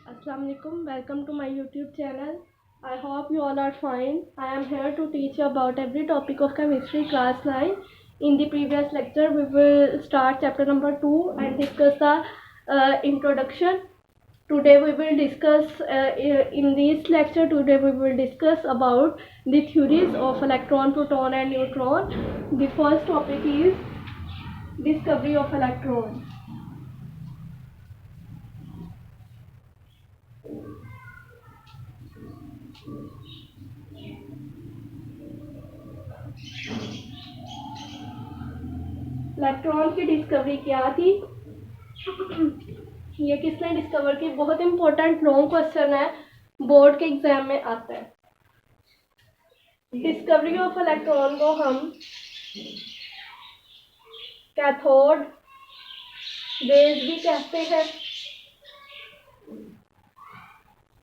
Assalamualaikum. Welcome to my YouTube channel. I hope you all are fine. I am here to teach you about every topic of chemistry class 9. In the previous lecture, we will start chapter number 2 and discuss the introduction. Today we will discuss in this lecture. Today we will discuss about the theories of electron, proton, and neutron. The first topic is discovery of electron. Electron की discovery क्या थी? ये किसने discover की? बहुत important long question है, board के exam में आता है। डिस्कवरी ऑफ इलेक्ट्रॉन को हम कैथोड रेज भी कहते हैं,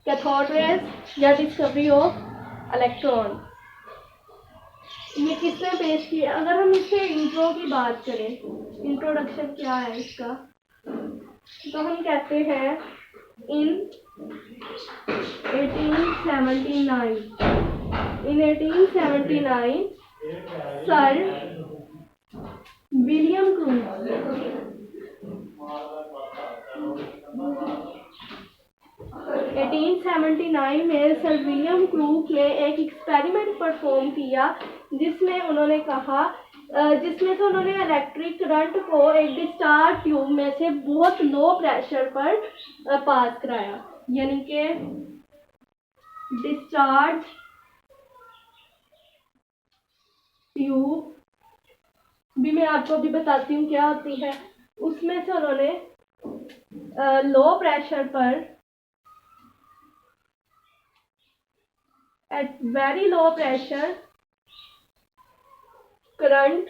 कैथोड रेज या डिस्कवरी ऑफ इलेक्ट्रॉन। ये किसने पेश किया? अगर हम इसके इंट्रो की बात करें, इंट्रोडक्शन क्या है इसका, तो हम कहते हैं इन 1879 सर विलियम क्रूज 1879 में सर विलियम क्रूज ने एक एक्सपेरिमेंट परफॉर्म किया जिसमें उन्होंने कहा जिसमें से उन्होंने इलेक्ट्रिक करंट को एक डिस्चार्ज ट्यूब में से बहुत लो प्रेशर पर पास कराया, यानी कि डिस्चार्ज ट्यूब भी मैं आपको भी बताती हूँ क्या होती है। उसमें से उन्होंने लो प्रेशर पर at very low pressure current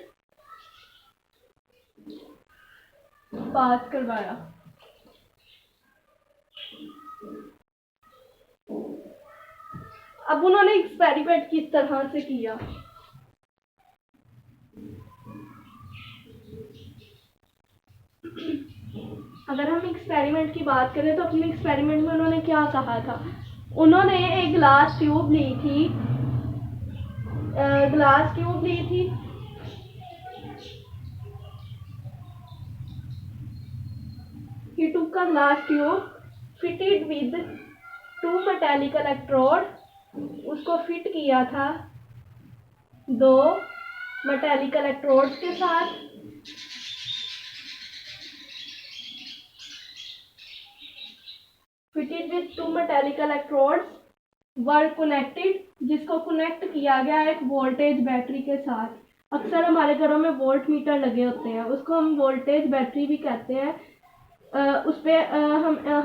pass करवाया। अब उन्होंने एक्सपेरिमेंट किस तरह से किया? अगर हम एक्सपेरिमेंट की बात करें तो अपने एक्सपेरिमेंट में उन्होंने क्या कहा था? उन्होंने एक ग्लास ट्यूब ली थी, He took a glass tube fitted with 2 metallic electrode. उसको फिट किया था 2 मेटेलिक इलेक्ट्रोड्स के साथ। Fitted with 2 metallic electrodes were connected, जिसको कनेक्ट किया गया एक वोल्टेज बैटरी के साथ। अक्सर हमारे घरों में वोल्ट मीटर लगे होते हैं, उसको हम वोल्टेज बैटरी भी कहते हैं। उस पर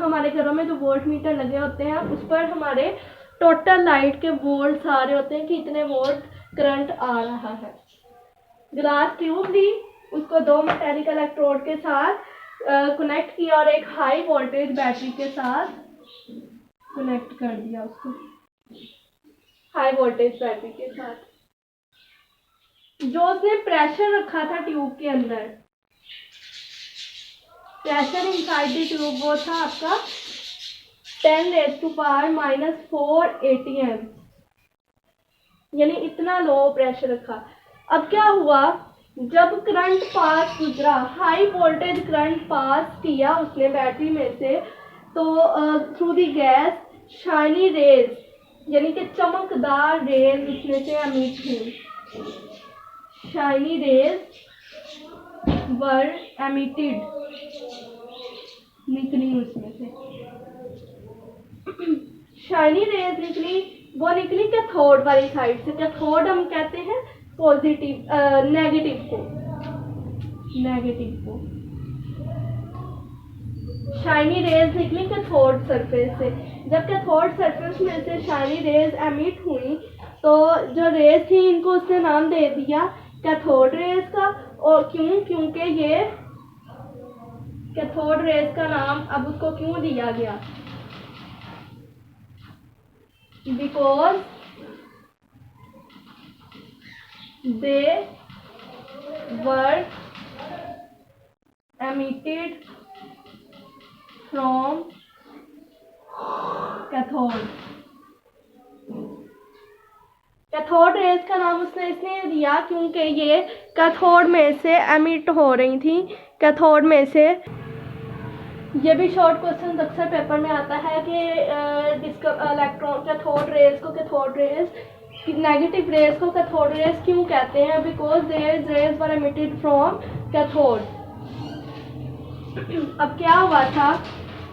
हमारे घरों में जो वोल्ट मीटर लगे होते हैं उस पर हमारे टोटल लाइट के वोल्ट सारे होते हैं कि इतने वोल्ट करंट आ रहा है। ग्लास ट्यूब ली, उसको 2 मेटेलिक इलेक्ट्रोड के साथ कनेक्ट किया और एक हाई वोल्टेज बैटरी के साथ कनेक्ट कर दिया उसको, हाई वोल्टेज बैटरी के साथ। जो उसने प्रेशर रखा था ट्यूब के अंदर, प्रेशर इनसाइड द ट्यूब वो था आपका 10⁻⁻⁴ atm, यानी इतना लो प्रेशर रखा। अब क्या हुआ, जब करंट पास गुजरा, हाई वोल्टेज करंट पास किया उसने बैटरी में से, तो through the gas shiny rays, यानी कि चमकदार रेज उसमें से एमिट हुई। शाइनी रेज वर एमिटेड, निकली उसमें से। शाइनी रेज निकली, वो निकली कैथोड वाली साइड से। कैथोड हम कहते हैं पॉजिटिव नेगेटिव को। शाइनी रेज निकली कैथोड सरफेस से। जब कैथोड सरफेस में से शाइनी रेज एमिट हुई तो जो रेज थी इनको उसने नाम दे दिया कैथोड रेज का। और क्योंकि ये कैथोड रेज का नाम अब उसको क्यों दिया गया? Because they were emitted from cathode. Cathode rays का नाम उसने इसलिए दिया क्योंकि ये कैथोड में से एमिट हो रही थी। कैथोड में से ये भी शॉर्ट क्वेश्चन अक्सर पेपर में आता है कि इलेक्ट्रॉन कैथोड रेज को कैथोड रेज नेगेटिव रेज को कैथोड रेज क्यों कहते हैं? Because their rays were emitted from cathode. अब क्या हुआ था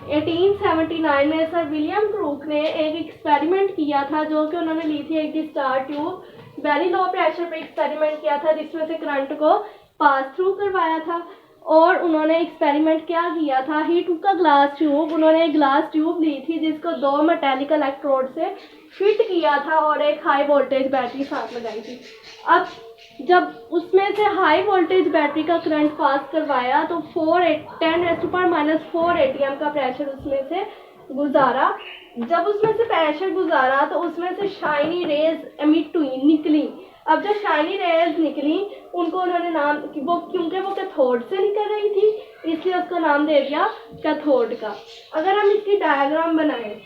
1879 में सर विलियम क्रूक ने एक एक्सपेरिमेंट किया था जो कि उन्होंने ली थी एक discharge tube. Very low pressure पे एक्सपेरिमेंट किया था जिसमें से करंट को पास थ्रू करवाया था। और उन्होंने एक्सपेरिमेंट क्या किया था, ही टूक अ ग्लास ट्यूब, उन्होंने एक ग्लास ट्यूब ली थी जिसको 2 मेटेलिक इलेक्ट्रोड से फिट किया था और एक हाई वोल्टेज बैटरी साथ लगाई थी। अब जब उसमें से हाई वोल्टेज बैटरी का करंट पास करवाया तो 10⁻⁻⁴ एटीएम का प्रेशर उसमें से गुजारा। जब उसमें से प्रेशर गुजारा तो उसमें से शाइनी रेज एमिट हुई, निकली। अब जब शाइनी रेज निकली उनको उन्होंने नाम वो क्योंकि वो कैथोड से निकल रही थी इसलिए उसका नाम दे दिया कैथोड का। अगर हम इसकी डायग्राम बनाएं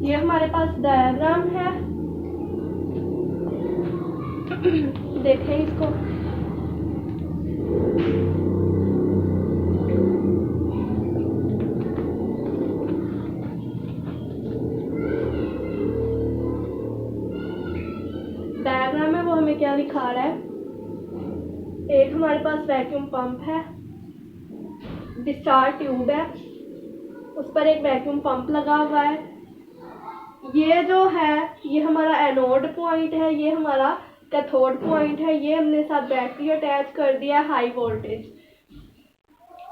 ये हमारे पास डायग्राम है, देखें इसको। डायग्राम में वो हमें क्या दिखा रहा है, एक हमारे पास वैक्यूम पंप है, डिस्चार्ज ट्यूब है, उस पर एक वैक्यूम पंप लगा हुआ है। ये जो है ये हमारा एनोड पॉइंट है, ये हमारा कैथोड पॉइंट है। ये हमने साथ बैटरी अटैच कर दिया हाई वोल्टेज।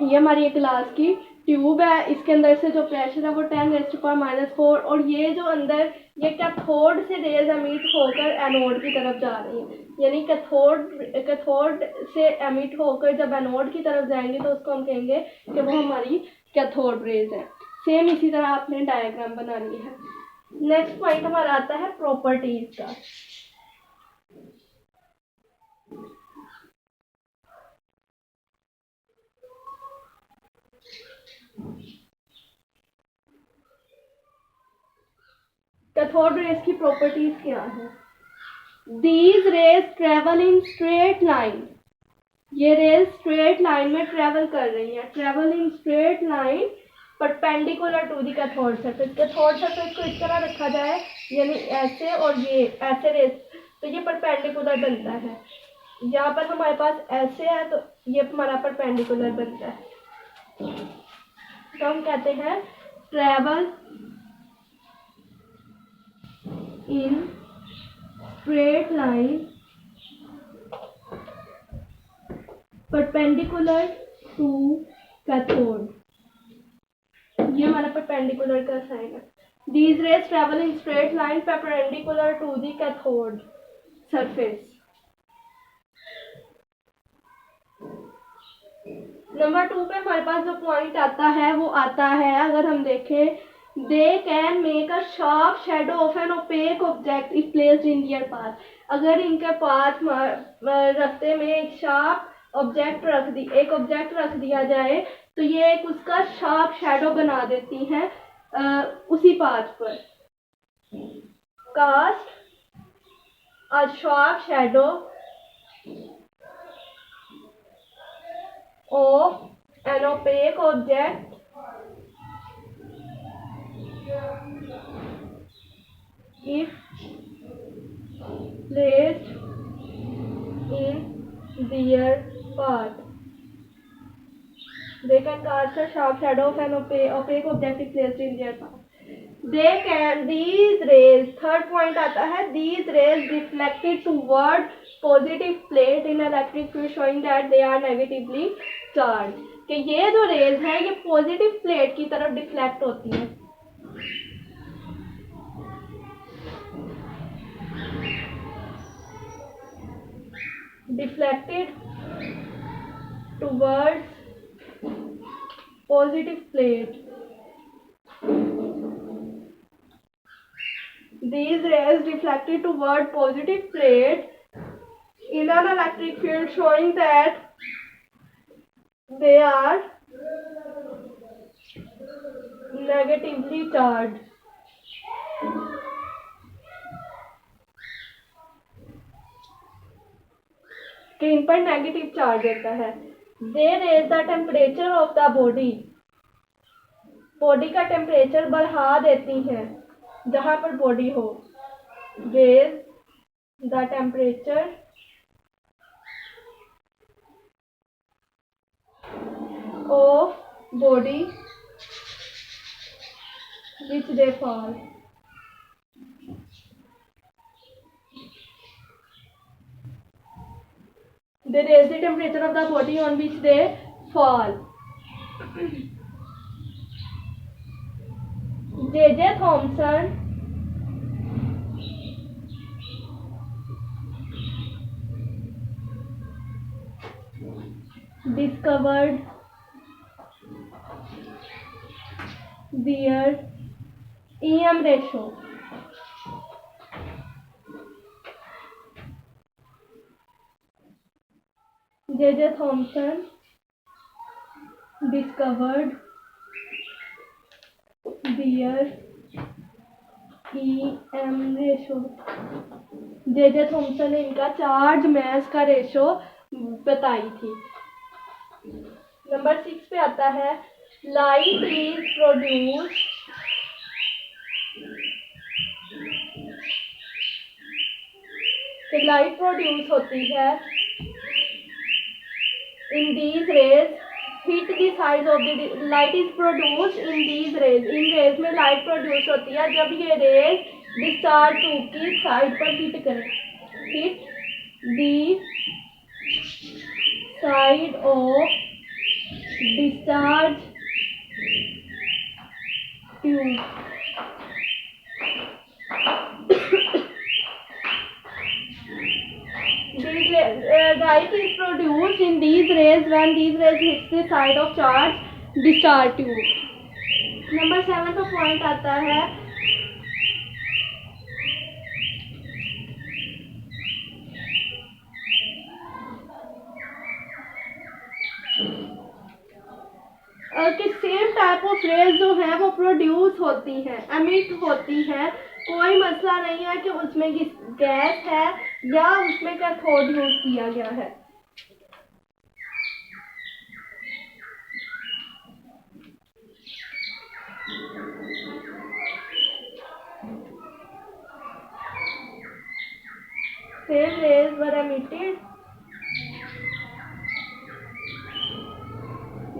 ये हमारी एक ग्लास की ट्यूब है, इसके अंदर से जो प्रेशर है वो 10⁻⁴ और ये जो अंदर ये कैथोड से रेज एमिट होकर एनोड की तरफ जा रही है। यानी कैथोड से एमिट होकर जब एनोड की तरफ जाएंगे तो उसको हम कहेंगे कि वो हमारी कैथोड रेज है। सेम इसी तरह आपने डायग्राम बनानी है। नेक्स्ट पॉइंट हमारा आता है प्रॉपर्टीज का। कैथोड रेज की प्रॉपर्टीज क्या है? These rays travel in straight line. ये रेज स्ट्रेट लाइन में ट्रेवल कर रही है। Travel in straight line perpendicular to the cathode surface. Cathode surface को इस तरह रखा जाए यानी ऐसे और ये ऐसे रेज, तो ये परपेंडिकुलर बनता है। यहाँ पर हमारे पास ऐसे है तो ये हमारा परपेंडिकुलर बनता है। तो हम कहते हैं travel in straight line perpendicular to cathode। ये हमारा perpendicular का साइन है। These rays travel in straight line perpendicular to the cathode surface। Number 2 पे हमारे पास जो पॉइंट आता है वो आता है, अगर हम देखें, they can make a sharp shadow of an opaque object if placed in their path. अगर इनके पाथ रास्ते में एक शार्प ऑब्जेक्ट रख दिया जाए तो ये एक उसका शार्प शेडो बना देती हैं उसी पाथ पर। Cast a sharp shadow of an opaque object if placed in their path। They can cast a sharp shadow of an opaque object if placed in their path। these rays, third point आता है, these rays deflected toward positive plate in electric field showing that they are negatively charged। कि ये जो raise है ये positive plate की तरफ deflect होती है। Deflected towards positive plate. These rays deflected toward positive plate in an electric field showing that they are negatively charged। कि इन पर नेगेटिव चार्ज होता है। They raise the temperature of the body। Body का temperature बढ़ा देती हैं जहां पर बॉडी हो। Raise the temperature of body which they fall। They raise the temperature of the body on which they fall। J.J. Thomson discovered their EM ratio। J.J. Thomson discovered their EM ratio। J.J. Thomson ने इनका charge mess का ratio बताई थी। Number 6 पे आता है, light is produce light produce होती है in these rays hit the side of the light is produce in these rays. इन रेज में लाइट प्रोड्यूस होती है जब ये रेज डिस्चार्ज ट्यूब की साइड पर हिट करे। Hit the side of discharge tube. Light is produced in these rays when these rays hit the side of charged discharge tube। Number 7 का point आता है, कि सेम टाइप ऑफ रेज जो है वो प्रोड्यूस होती हैं, एमिट होती हैं। कोई मसला नहीं है कि उसमें गैस है या उसमें कैथोड यूज किया गया है। Same rays were emitted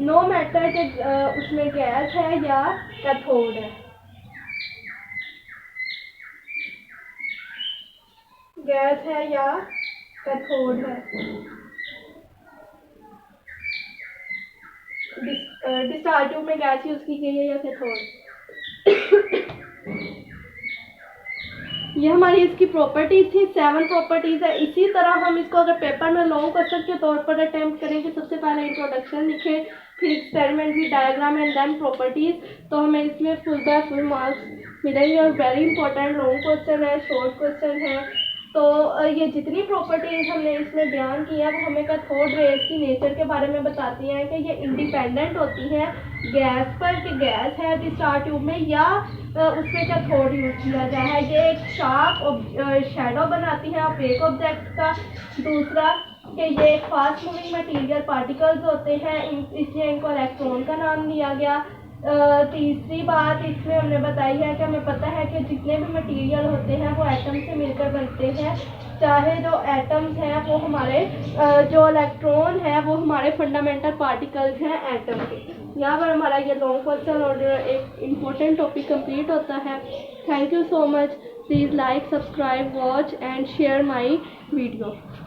no matter कि उसमें गैस है या कैथोड है। गैस है या कैथोड है। डिस्चार्ज ट्यूब में गैस यूज की गई है या कैथोड। ये हमारी इसकी प्रॉपर्टीज थी, 7 प्रॉपर्टीज है। इसी तरह हम इसको अगर पेपर में लॉन्ग क्वेश्चन के तौर पर अटेम्प्ट करेंगे, सबसे पहले इंट्रोडक्शन लिखें, फिर एक्सपेरिमेंट की डायग्राम एंड देन प्रॉपर्टीज, तो हमें इसमें फुल बाय फुल मार्क्स मिलेंगे। और वेरी इंपॉर्टेंट लॉन्ग क्वेश्चन है, शॉर्ट क्वेश्चन है। तो ये जितनी प्रॉपर्टीज हमने इसमें बयान की है वो हमें कैथोड रेज की नेचर के बारे में बताती हैं कि ये इंडिपेंडेंट होती है गैस पर, कि गैस है डिस्चार्ज ट्यूब में या उसमें कैथोड यूज किया गया है। ये एक शार्प शैडो बनाती है ऑपेक ऑब्जेक्ट का। दूसरा कि ये एक फास्ट मूविंग मटेरियल पार्टिकल्स होते हैं, इसलिए इनको इलेक्ट्रॉन का नाम दिया गया। तीसरी बात इसमें हमने बताई है कि हमें पता है कि जितने भी मटेरियल होते हैं वो एटम से मिलकर बनते हैं, चाहे जो एटम्स हैं वो हमारे जो इलेक्ट्रॉन है वो हमारे फंडामेंटल पार्टिकल्स हैं एटम के। यहाँ पर हमारा ये लॉन्ग क्वेश्चन और एक इम्पोर्टेंट टॉपिक कंप्लीट होता है। Thank you so much. Please like, subscribe, watch and share my video.